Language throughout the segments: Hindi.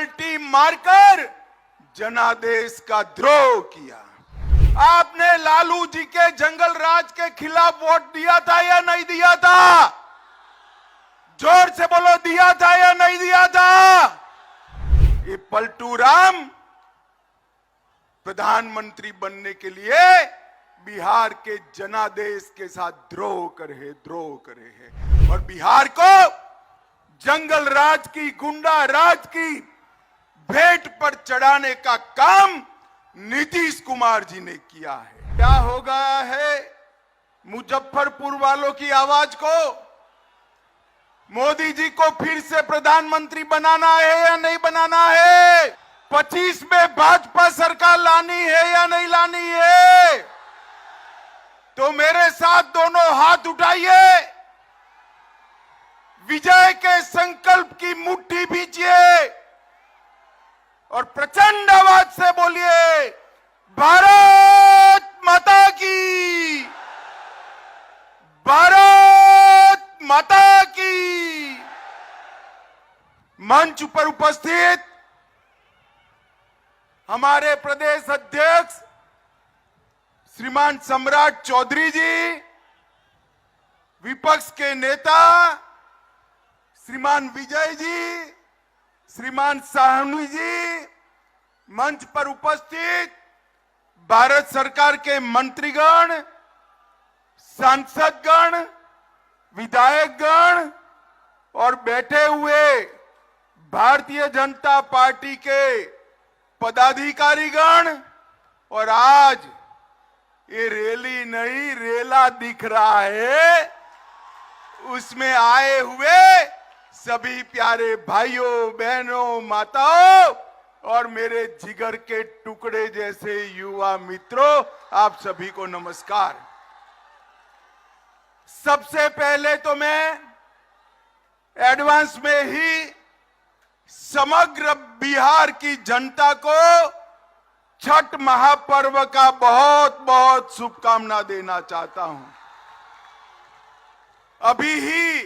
पलटी मारकर जनादेश का द्रोह किया। आपने लालू जी के जंगल राज के खिलाफ वोट दिया था या नहीं दिया था? जोर से बोलो, दिया था या नहीं दिया था? ये पलटू राम प्रधानमंत्री बनने के लिए बिहार के जनादेश के साथ द्रोह करे हैं और बिहार को जंगल राज की, गुंडा राज की भेंट पर चढ़ाने का काम नीतीश कुमार जी ने किया है। क्या हो गया है मुजफ्फरपुर वालों की आवाज को? मोदी जी को फिर से प्रधानमंत्री बनाना है या नहीं बनाना है? 25 में भाजपा सरकार लानी है या नहीं लानी है? तो मेरे साथ दोनों हाथ उठाइए, विजय के संकल्प की मुट्ठी भींचिए और प्रचंड आवाज से बोलिए, भारत माता की, भारत माता की। मंच पर उपस्थित हमारे प्रदेश अध्यक्ष श्रीमान सम्राट चौधरी जी, विपक्ष के नेता श्रीमान विजय जी, श्रीमान साहनी जी, मंच पर उपस्थित भारत सरकार के मंत्रीगण, सांसदगण, विधायकगण और बैठे हुए भारतीय जनता पार्टी के पदाधिकारीगण, और आज ये रैली नहीं रेला दिख रहा है, उसमें आए हुए सभी प्यारे भाइयों, बहनों, माताओं और मेरे जिगर के टुकड़े जैसे युवा मित्रों, आप सभी को नमस्कार। सबसे पहले तो मैं एडवांस में ही समग्र बिहार की जनता को छठ महापर्व का बहुत बहुत शुभकामना देना चाहता हूं। अभी ही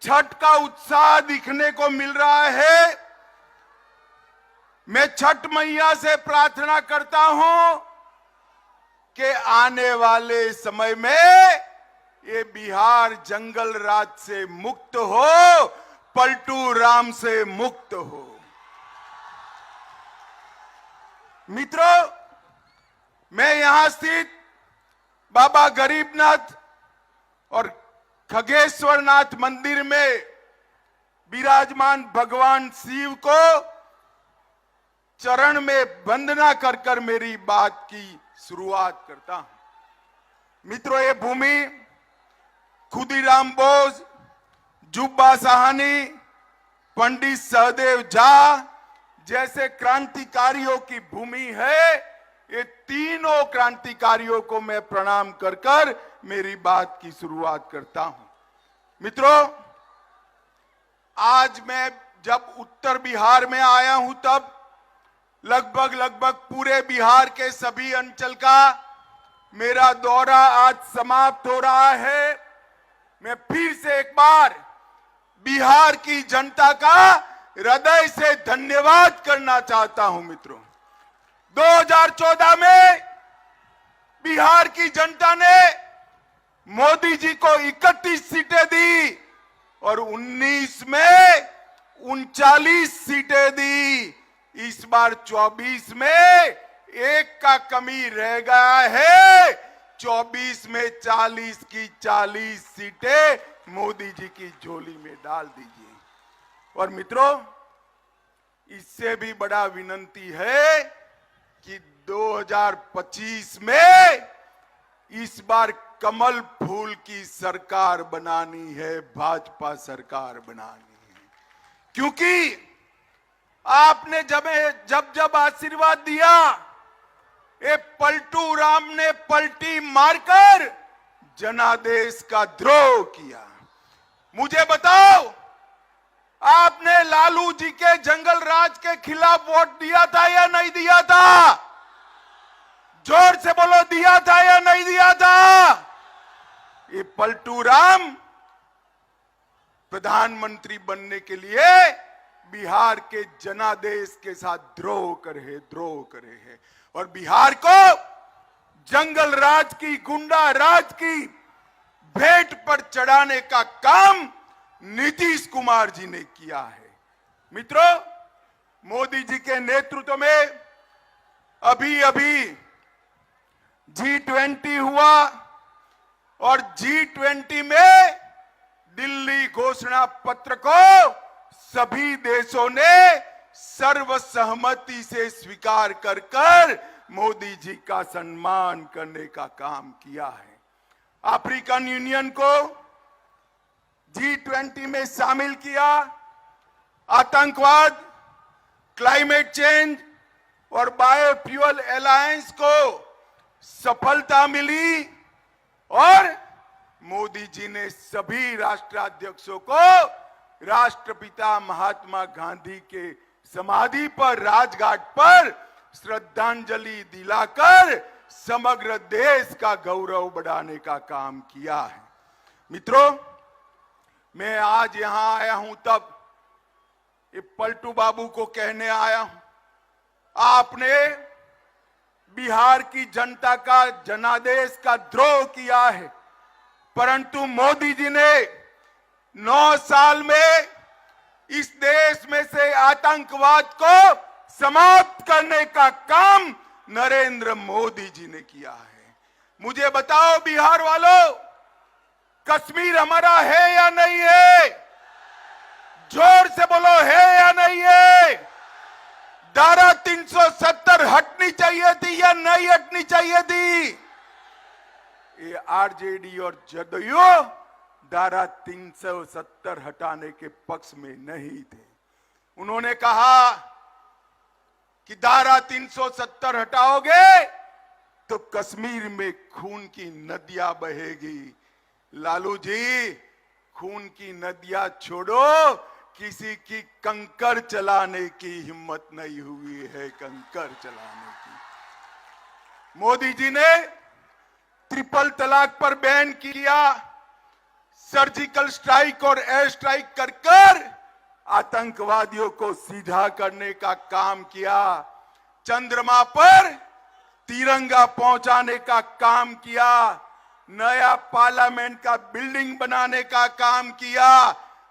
छठ का उत्साह दिखने को मिल रहा है। मैं छठ मैया से प्रार्थना करता हूं कि आने वाले समय में ये बिहार जंगल राज से मुक्त हो, पलटू राम से मुक्त हो। मित्रों, मैं यहां स्थित बाबा गरीबनाथ और खगेश्वरनाथ मंदिर में विराजमान भगवान शिव को चरण में वंदना कर कर मेरी बात की शुरुआत करता हूं। मित्रों, ये भूमि खुदीराम बोस, जुब्बा साहनी, पंडित सहदेव झा जैसे क्रांतिकारियों की भूमि है। ये तीनों क्रांतिकारियों को मैं प्रणाम कर कर मेरी बात की शुरुआत करता हूं। मित्रों, आज मैं जब उत्तर बिहार में आया हूं तब लगभग पूरे बिहार के सभी अंचल का मेरा दौरा आज समाप्त हो रहा है। मैं फिर से एक बार बिहार की जनता का हृदय से धन्यवाद करना चाहता हूं। मित्रों, 2014 में बिहार की जनता ने मोदी जी को 31 सीटें दी और 19 में 39 सीटें दी। इस बार 24 में एक का कमी रह गया है। 24 में 40 की 40 सीटें मोदी जी की झोली में डाल दीजिए। और मित्रों, इससे भी बड़ा विनंती है कि 2025 में इस बार कमल फूल की सरकार बनानी है, भाजपा सरकार बनानी है। क्योंकि आपने जब आशीर्वाद दिया, ये पलटू राम ने पलटी मारकर जनादेश का द्रोह किया। मुझे बताओ, आपने लालू जी के जंगल राज के खिलाफ वोट दिया था या नहीं दिया था? जोर से बोलो, दिया था या नहीं दिया था? ये पलटू राम प्रधानमंत्री बनने के लिए बिहार के जनादेश के साथ द्रोह करे है और बिहार को जंगल राज की, गुंडा राज की भेंट पर चढ़ाने का काम नीतीश कुमार जी ने किया है। मित्रों, मोदी जी के नेतृत्व में अभी अभी G20 हुआ और G20 में दिल्ली घोषणा पत्र को सभी देशों ने सर्वसहमति से स्वीकार कर मोदी जी का सम्मान करने का काम किया है। अफ्रीकन यूनियन को G20 में शामिल किया। आतंकवाद, क्लाइमेट चेंज और बायोफ्यूल अलायंस को सफलता मिली और मोदी जी ने सभी राष्ट्राध्यक्षों को राष्ट्रपिता महात्मा गांधी के समाधि पर, राजघाट पर श्रद्धांजलि दिलाकर समग्र देश का गौरव बढ़ाने का काम किया है। मित्रों, मैं आज यहां आया हूं तब ये पलटू बाबू को कहने आया हूं, आपने बिहार की जनता का, जनादेश का द्रोह किया है, परंतु मोदी जी ने 9 साल में इस देश में से आतंकवाद को समाप्त करने का काम नरेंद्र मोदी जी ने किया है। मुझे बताओ बिहार वालों, कश्मीर हमारा है या नहीं है? जोर से बोलो, है या नहीं है? धारा 370 हटनी चाहिए थी या नहीं हटनी चाहिए थी? ये आरजेडी और जदयू धारा 370 हटाने के पक्ष में नहीं थे। उन्होंने कहा कि धारा 370 हटाओगे तो कश्मीर में खून की नदियां बहेगी। लालू जी, खून की नदियां छोड़ो, किसी की कंकर चलाने की हिम्मत नहीं हुई है, कंकर चलाने की। मोदी जी ने ट्रिपल तलाक पर बैन किया, सर्जिकल स्ट्राइक और एयर स्ट्राइक कर आतंकवादियों को सीधा करने का काम किया, चंद्रमा पर तिरंगा पहुंचाने का काम किया, नया पार्लियामेंट का बिल्डिंग बनाने का काम किया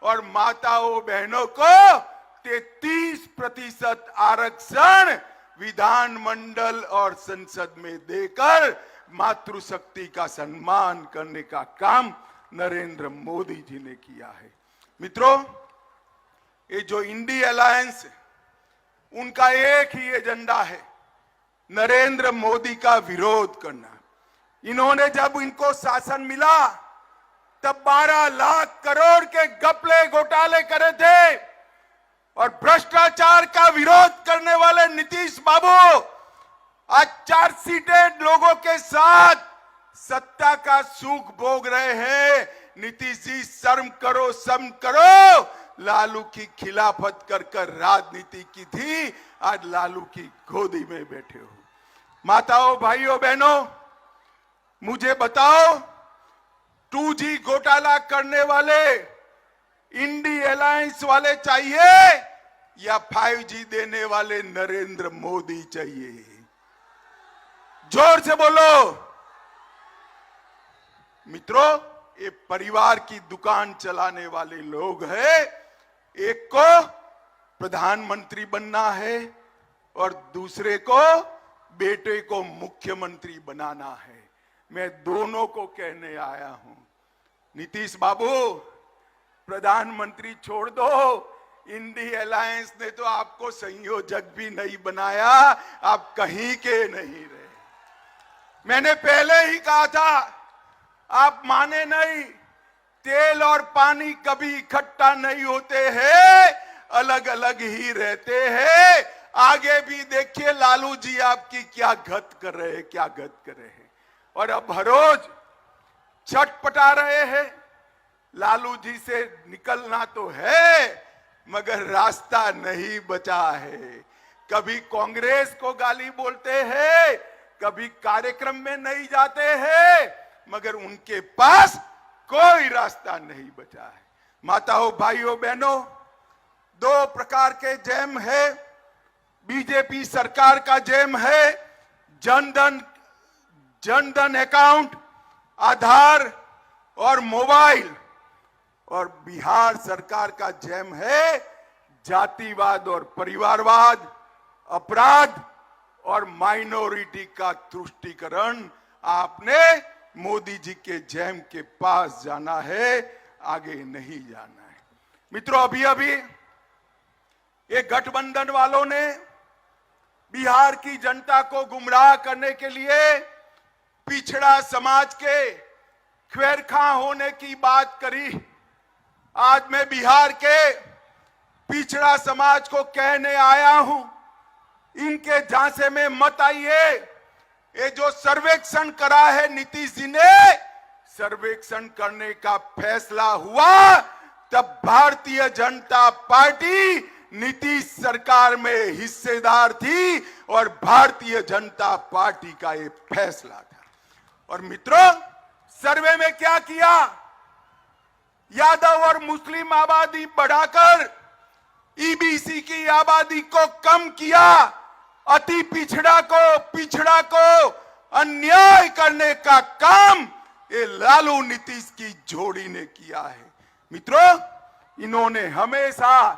और माताओं बहनों को 33% आरक्षण विधानमंडल और संसद में देकर मातृशक्ति का सम्मान करने का काम नरेंद्र मोदी जी ने किया है। मित्रों, ये जो इंडी अलायंस, उनका एक ही एजेंडा है, नरेंद्र मोदी का विरोध करना। इन्होंने जब इनको शासन मिला तब 12 लाख करोड़ के घपले घोटाले करे थे और भ्रष्टाचार का विरोध करने वाले नीतीश बाबू आज चार्जशीटेड लोगों के साथ सत्ता का सुख भोग रहे हैं। नीतीश जी, शर्म करो, शर्म करो। लालू की खिलाफत कर राजनीति की थी, आज लालू की गोदी में बैठे हो। माताओं, भाइयों, बहनों, मुझे बताओ, 2G घोटाला करने वाले इंडी अलायंस वाले चाहिए या 5G देने वाले नरेंद्र मोदी चाहिए? जोर से बोलो। मित्रों, ये परिवार की दुकान चलाने वाले लोग हैं। एक को प्रधानमंत्री बनना है और दूसरे को, बेटे को मुख्यमंत्री बनाना है। मैं दोनों को कहने आया हूं, नीतीश बाबू, प्रधानमंत्री छोड़ दो। इंडी अलायंस ने तो आपको संयोजक भी नहीं बनाया, आप कहीं के नहीं रहे। मैंने पहले ही कहा था, आप माने नहीं, तेल और पानी कभी इकट्ठा नहीं होते हैं, अलग अलग ही रहते हैं। आगे भी देखिए लालू जी आपकी क्या गत कर रहे हैं, क्या गत कर रहे हैं। और अब हर रोज छटपटा रहे हैं। लालू जी से निकलना तो है, मगर रास्ता नहीं बचा है। कभी कांग्रेस को गाली बोलते हैं, कभी कार्यक्रम में नहीं जाते हैं, मगर उनके पास कोई रास्ता नहीं बचा है। माताओं, भाइयों, बहनों, दो प्रकार के जैम है। बीजेपी सरकार का जैम है जनधन अकाउंट, आधार और मोबाइल, और बिहार सरकार का जैम है जातिवाद और परिवारवाद, अपराध और माइनॉरिटी का तुष्टीकरण। आपने मोदी जी के जैम के पास जाना है, आगे नहीं जाना है। मित्रों, अभी अभी ये गठबंधन वालों ने बिहार की जनता को गुमराह करने के लिए पिछड़ा समाज के ख्वेरखा होने की बात करी। आज मैं बिहार के पिछड़ा समाज को कहने आया हूं, इनके झांसे में मत आइए। ये जो सर्वेक्षण करा है नीतीश जी ने, सर्वेक्षण करने का फैसला हुआ तब भारतीय जनता पार्टी नीतीश सरकार में हिस्सेदार थी और भारतीय जनता पार्टी का ये फैसला था। और मित्रों, सर्वे में क्या किया? यादव और मुस्लिम आबादी बढ़ाकर ईबीसी की आबादी को कम किया। अति पिछड़ा को अन्याय करने का काम ये लालू नीतीश की जोड़ी ने किया है। मित्रों, इन्होंने हमेशा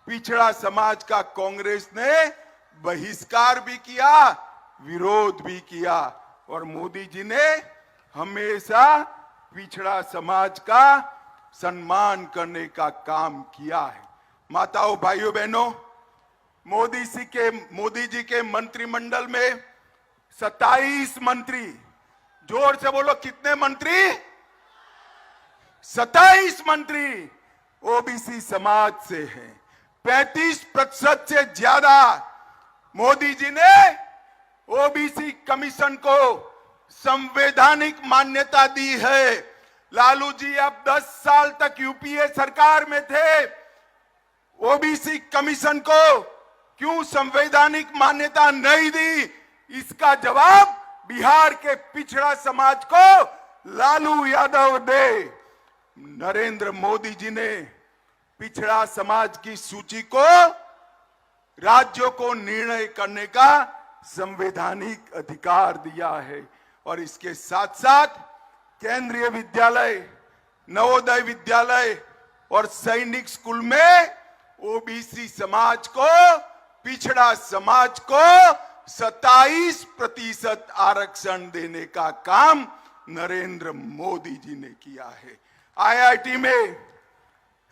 पिछड़ा समाज का कांग्रेस ने बहिष्कार भी किया, विरोध भी किया, और मोदी जी ने हमेशा पिछड़ा समाज का सम्मान करने का काम किया है। माताओं, भाइयों, बहनों, मोदी जी के मंत्रिमंडल में 27 मंत्री, जोर से बोलो कितने मंत्री? 27 मंत्री ओबीसी समाज से हैं। 35% से ज्यादा मोदी जी ने ओबीसी कमीशन को संवैधानिक मान्यता दी है। लालू जी अब 10 साल तक यूपीए सरकार में थे, ओबीसी कमीशन को क्यों संवैधानिक मान्यता नहीं दी? इसका जवाब बिहार के पिछड़ा समाज को लालू यादव दे। नरेंद्र मोदी जी ने पिछड़ा समाज की सूची को राज्यों को निर्णय करने का संवैधानिक अधिकार दिया है, और इसके साथ साथ केंद्रीय विद्यालय, नवोदय विद्यालय और सैनिक स्कूल में ओबीसी समाज को, पिछड़ा समाज को 27% आरक्षण देने का काम नरेंद्र मोदी जी ने किया है। आईआईटी में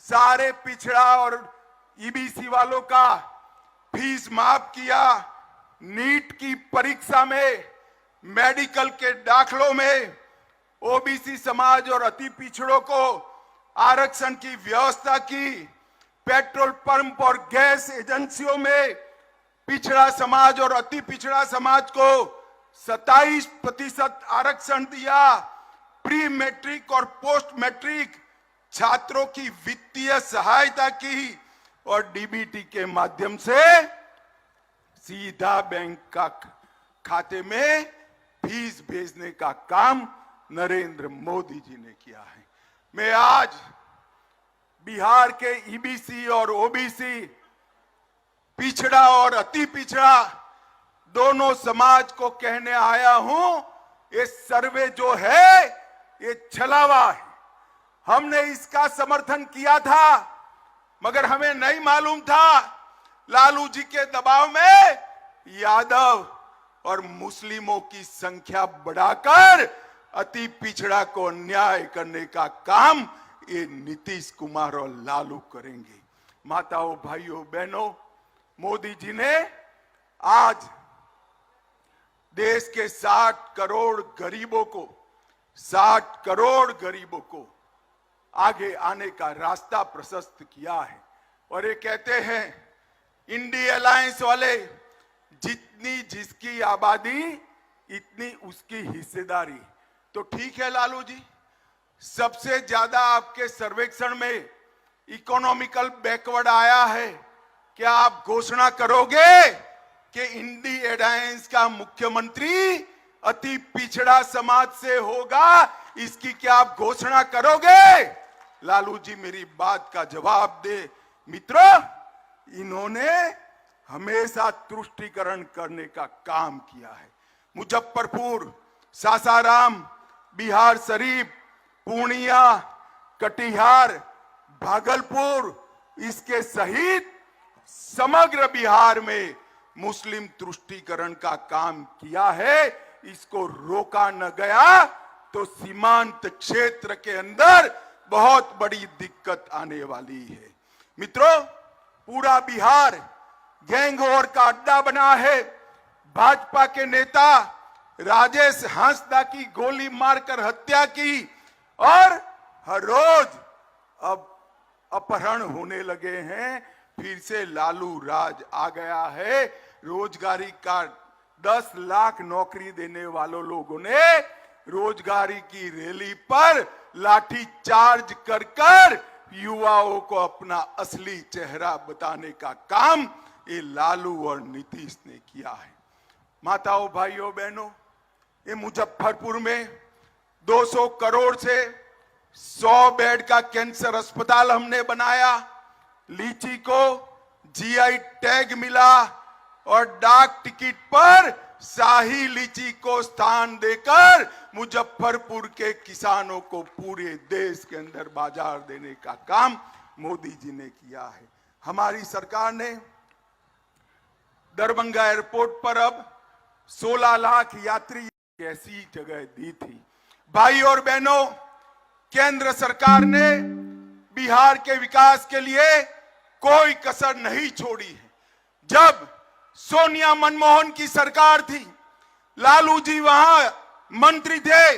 सारे पिछड़ा और ईबीसी वालों का फीस माफ किया। नीट की परीक्षा में, मेडिकल के दाखलों में ओबीसी समाज और अति पिछड़ों को आरक्षण की व्यवस्था की। पेट्रोल पंप और गैस एजेंसियों में पिछड़ा समाज और अति पिछड़ा समाज को 27% आरक्षण दिया। प्री मैट्रिक और पोस्ट मैट्रिक छात्रों की वित्तीय सहायता की, और डीबीटी के माध्यम से सीधा बैंक का खाते में फीस भेजने का काम नरेंद्र मोदी जी ने किया है। मैं आज बिहार के ईबीसी और ओबीसी, पिछड़ा और अति पिछड़ा दोनों समाज को कहने आया हूं, ये सर्वे जो है ये छलावा है। हमने इसका समर्थन किया था, मगर हमें नहीं मालूम था लालू जी के दबाव में यादव और मुस्लिमों की संख्या बढ़ाकर अति पिछड़ा को अन्याय करने का काम ये नीतीश कुमार और लालू करेंगे। माताओं, भाइयों, बहनों, मोदी जी ने आज देश के 60 करोड़ गरीबों को आगे आने का रास्ता प्रशस्त किया है। और ये कहते हैं इंडी अलायंस वाले, जितनी जिसकी आबादी इतनी उसकी हिस्सेदारी। तो ठीक है लालू जी, सबसे ज्यादा आपके सर्वेक्षण में इकोनॉमिकल बैकवर्ड आया है। क्या आप घोषणा करोगे कि इंडी अलायंस का मुख्यमंत्री अति पिछड़ा समाज से होगा? इसकी क्या आप घोषणा करोगे? लालू जी मेरी बात का जवाब दे। मित्रों, इन्होंने हमेशा तुष्टीकरण करने का काम किया है। मुजफ्फरपुर, सासाराम, बिहार शरीफ, पूर्णिया, कटिहार, भागलपुर, इसके सहित समग्र बिहार में मुस्लिम तुष्टीकरण का काम किया है। इसको रोका न गया तो सीमांत क्षेत्र के अंदर बहुत बड़ी दिक्कत आने वाली है। मित्रों, पूरा बिहार गैंग वॉर का अड्डा बना है। भाजपा के नेता राजेश हांसदा की गोली मारकर हत्या की और हर रोज अब अपहरण होने लगे हैं। फिर से लालू राज आ गया है। रोजगारी का 10 लाख नौकरी देने वालों लोगों ने रोजगारी की रैली पर लाठी चार्ज कर युवाओं को अपना असली चेहरा बताने का काम ये लालू और नीतीश ने किया है। माताओं, भाइयों, बहनों, ये मुजफ्फरपुर में 200 करोड़ से 100 बेड का कैंसर अस्पताल हमने बनाया। लीची को जीआई टैग मिला और डाक टिकट पर शाही लीची को स्थान देकर मुजफ्फरपुर के किसानों को पूरे देश के अंदर बाजार देने का काम मोदी जी ने किया है। हमारी सरकार ने दरभंगा एयरपोर्ट पर अब 16 लाख यात्री ऐसी जगह दी थी। भाई और बहनों, केंद्र सरकार ने बिहार के विकास के लिए कोई कसर नहीं छोड़ी है। जब सोनिया मनमोहन की सरकार थी, लालू जी वहां मंत्री थे,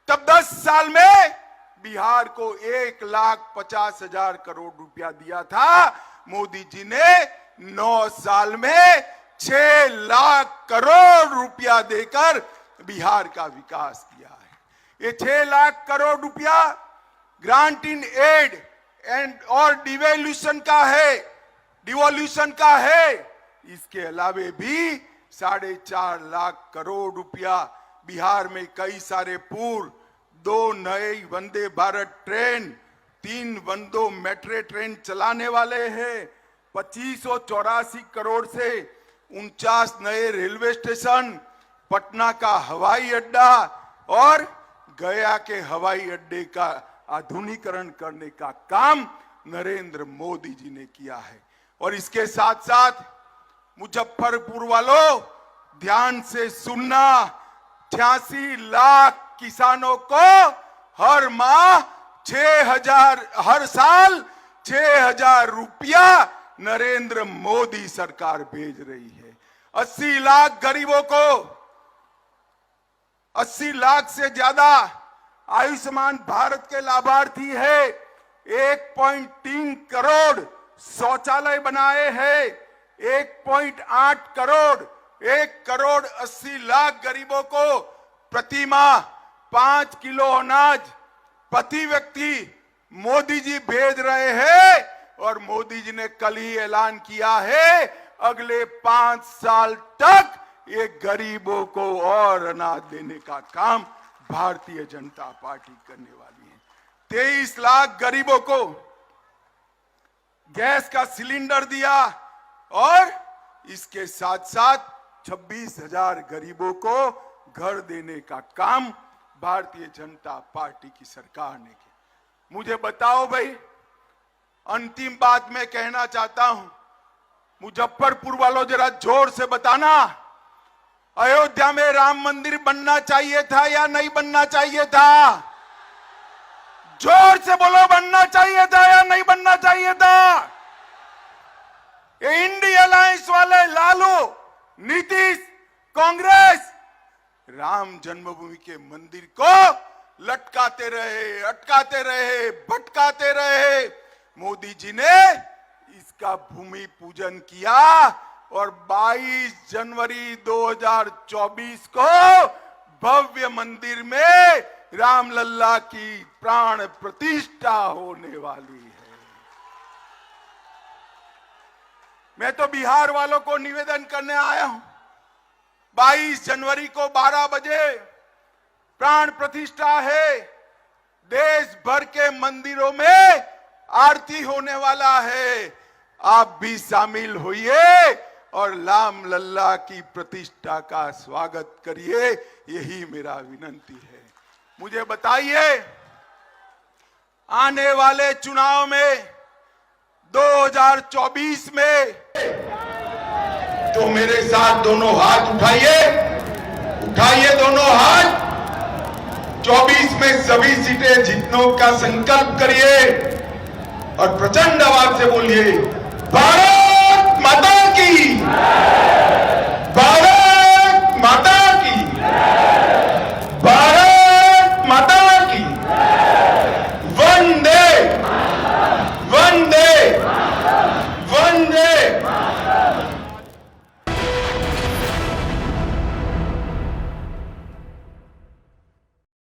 तब 10 साल में बिहार को 1,50,000 करोड़ रुपया दिया था। मोदी जी ने 9 साल में 6 लाख करोड़ रुपया देकर बिहार का विकास किया है। ये 6 लाख करोड़ रुपया ग्रांट इन एड एंड और डिवोल्यूशन का है। इसके अलावे भी 4.5 लाख करोड़ रुपया बिहार में कई सारे पुल, 2 नए Vande Bharat train, 3 वंदो metro train चलाने वाले हैं। 2584 करोड़ से 49 नए रेलवे स्टेशन, पटना का हवाई अड्डा और गया के हवाई अड्डे का आधुनिकीकरण करने का काम नरेंद्र मोदी जी ने किया है। और इसके साथ साथ मुजफ्फरपुर वालों, ध्यान से सुनना, 86 लाख किसानों को हर माह 6,000, हर साल 6,000 रुपया नरेंद्र मोदी सरकार भेज रही है। 80 लाख गरीबों को, 80 लाख से ज्यादा आयुष्मान भारत के लाभार्थी है। 1.3 करोड़ शौचालय बनाए हैं। 1.8 करोड़, 1 करोड़ 80 लाख गरीबों को प्रति माह 5 किलो अनाज प्रति व्यक्ति मोदी जी भेज रहे हैं। और मोदी जी ने कल ही ऐलान किया है, अगले 5 साल तक ये गरीबों को और अनाज देने का काम भारतीय जनता पार्टी करने वाली है। 23 लाख गरीबों को गैस का सिलेंडर दिया और इसके साथ साथ 26,000 गरीबों को घर देने का काम भारतीय जनता पार्टी की सरकार ने किया। मुझे बताओ भाई, अंतिम बात मैं कहना चाहता हूं, मुजफ्फरपुर वालों जरा जोर से बताना, अयोध्या में राम मंदिर बनना चाहिए था या नहीं बनना चाहिए था? जोर से बोलो, बनना चाहिए था या नहीं बनना चाहिए था? ये इंडिया अलायंस वाले लालू, नीतीश, कांग्रेस राम जन्मभूमि के मंदिर को लटकाते रहे, अटकाते रहे, भटकाते रहे। मोदी जी ने इसका भूमि पूजन किया और 22 जनवरी 2024 को भव्य मंदिर में रामलल्ला की प्राण प्रतिष्ठा होने वाली है। मैं तो बिहार वालों को निवेदन करने आया हूं, 22 जनवरी को 12 बजे प्राण प्रतिष्ठा है। देश भर के मंदिरों में आरती होने वाला है। आप भी शामिल होइए और राम लल्ला की प्रतिष्ठा का स्वागत करिए, यही मेरा विनंती है। मुझे बताइए, आने वाले चुनाव में 2024 में तो मेरे साथ दोनों हाथ उठाइए, उठाइए दोनों हाथ। 24 में सभी सीटें जीतने का संकल्प करिए और प्रचंड आवाज से बोलिए, भारत माता की।